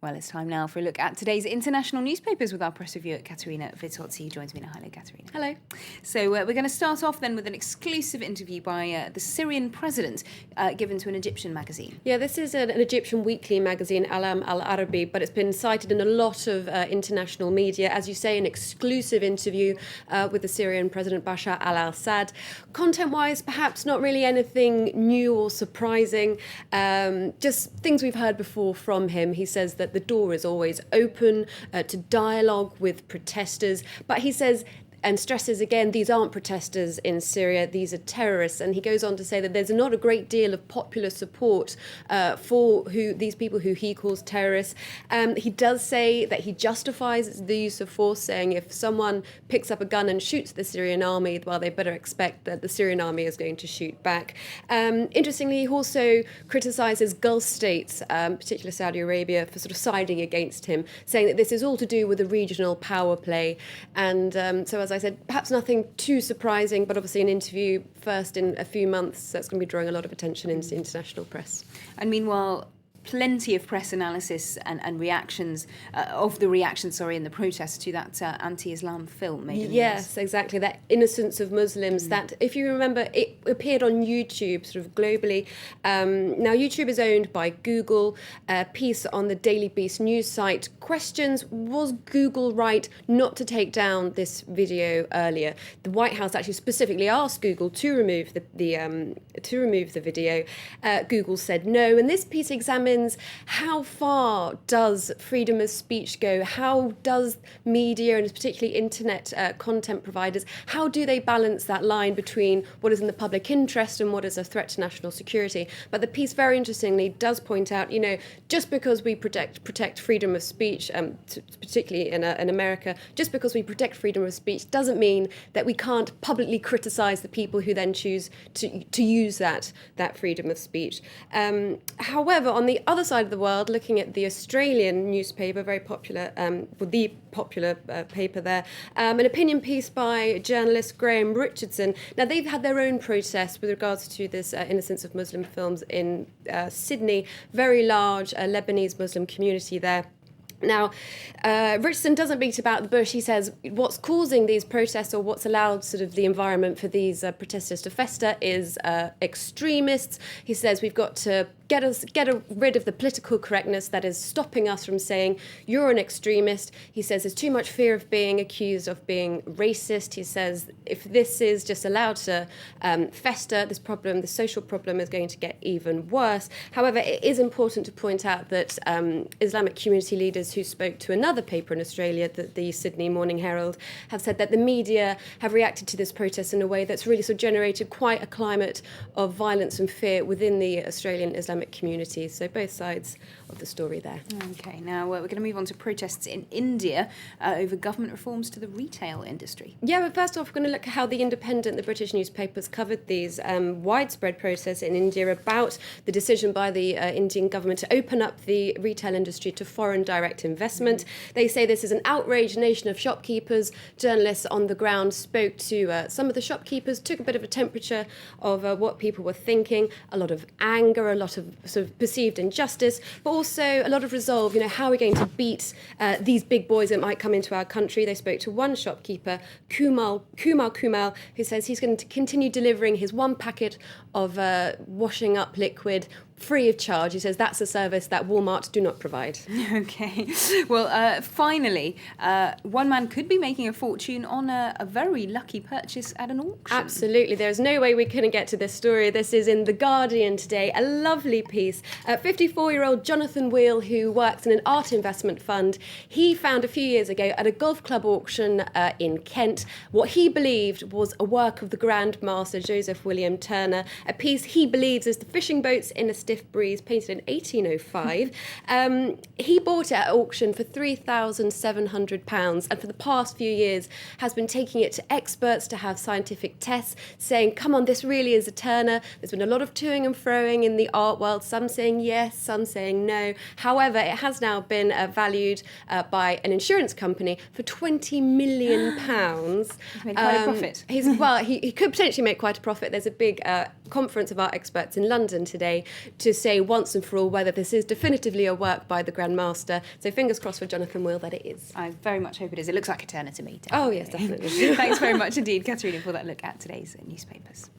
Well, it's time now for a look at today's international newspapers with our press reviewer, Katerina Vitozzi, who joins me now. Hello, Katerina. Hello. So we're going to start off then with an exclusive interview by the Syrian president given to an Egyptian magazine. Yeah, this is an Egyptian weekly magazine, Alam al-Arabi, but it's been cited in a lot of international media. As you say, an exclusive interview with the Syrian president, Bashar al-Assad. Content-wise, perhaps not really anything new or surprising, just things we've heard before from him. He says that the door is always open to dialogue with protesters, but he says and stresses again, these aren't protesters in Syria, these are terrorists. And he goes on to say that there's not a great deal of popular support for these people who he calls terrorists. He does say that he justifies the use of force, saying if someone picks up a gun and shoots the Syrian army, well, they better expect that the Syrian army is going to shoot back. Interestingly, he also criticises Gulf states, particularly Saudi Arabia, for sort of siding against him, saying that this is all to do with the regional power play. And so, as I said, perhaps nothing too surprising, but obviously an interview first in a few months that's going to be drawing a lot of attention into the international press. And meanwhile, plenty of press analysis and reactions of the reactions, in the protests to that anti-Islam film made in the Yes, exactly. That innocence of Muslims. That, if you remember, it appeared on YouTube sort of globally. Now, YouTube is owned by Google. A piece on the Daily Beast news site questions, was Google right not to take down this video earlier? The White House actually specifically asked Google to remove the video. Google said no, and this piece examines how far does freedom of speech go? How does media, and particularly internet content providers, how do they balance that line between what is in the public interest and what is a threat to national security? But the piece, very interestingly, does point out, just because we protect freedom of speech, particularly in America, just because we protect freedom of speech doesn't mean that we can't publicly criticise the people who then choose to use that freedom of speech. However, on the other side of the world, looking at the Australian newspaper, very popular, the popular paper there, an opinion piece by journalist Graham Richardson. Now, they've had their own protest with regards to this innocence of Muslim films in Sydney, very large Lebanese Muslim community there. Now, Richardson doesn't beat about the bush. He says what's causing these protests, or what's allowed sort of the environment for these protesters to fester, is extremists. He says we've got to get rid of the political correctness that is stopping us from saying you're an extremist. He says there's too much fear of being accused of being racist. He says if this is just allowed to fester, this social problem is going to get even worse. However, it is important to point out that Islamic community leaders who spoke to another paper in Australia, the Sydney Morning Herald, have said that the media have reacted to this protest in a way that's really sort of generated quite a climate of violence and fear within the Australian Islamic community. So both sides of the story there. Okay, now we're going to move on to protests in India over government reforms to the retail industry. Yeah, but first off, we're going to look at how the Independent, the British newspapers, covered these widespread protests in India about the decision by the Indian government to open up the retail industry to foreign direct investment. They say this is an outraged nation of shopkeepers. Journalists on the ground spoke to some of the shopkeepers, took a bit of a temperature of what people were thinking, a lot of anger, a lot of sort of perceived injustice, but also a lot of resolve. How are we going to beat these big boys that might come into our country? They spoke to one shopkeeper, Kumal, who says he's going to continue delivering his one packet of washing up liquid free of charge. He says that's a service that Walmart do not provide. Okay. Well, finally, one man could be making a fortune on a very lucky purchase at an auction. Absolutely. There's no way we couldn't get to this story. This is in The Guardian today, a lovely piece. 54-year-old Jonathan Wheel, who works in an art investment fund, he found a few years ago at a golf club auction in Kent what he believed was a work of the Grand Master Joseph William Turner, a piece he believes is the fishing boats in a stiff breeze, painted in 1805. He bought it at auction for £3,700, and for the past few years has been taking it to experts to have scientific tests, saying, come on, this really is a Turner. There's been a lot of toing and froing in the art world, some saying yes, some saying no. However, it has now been valued by an insurance company for £20 million. He's made quite a profit. He could potentially make quite a profit. There's a big conference of art experts in London today to say once and for all whether this is definitively a work by the Grand Master. So fingers crossed for Jonathan Will that it is. I very much hope it is. It looks like Eterna to me. Oh, yes, definitely. Thanks very much indeed, Katharina, for that look at today's newspapers.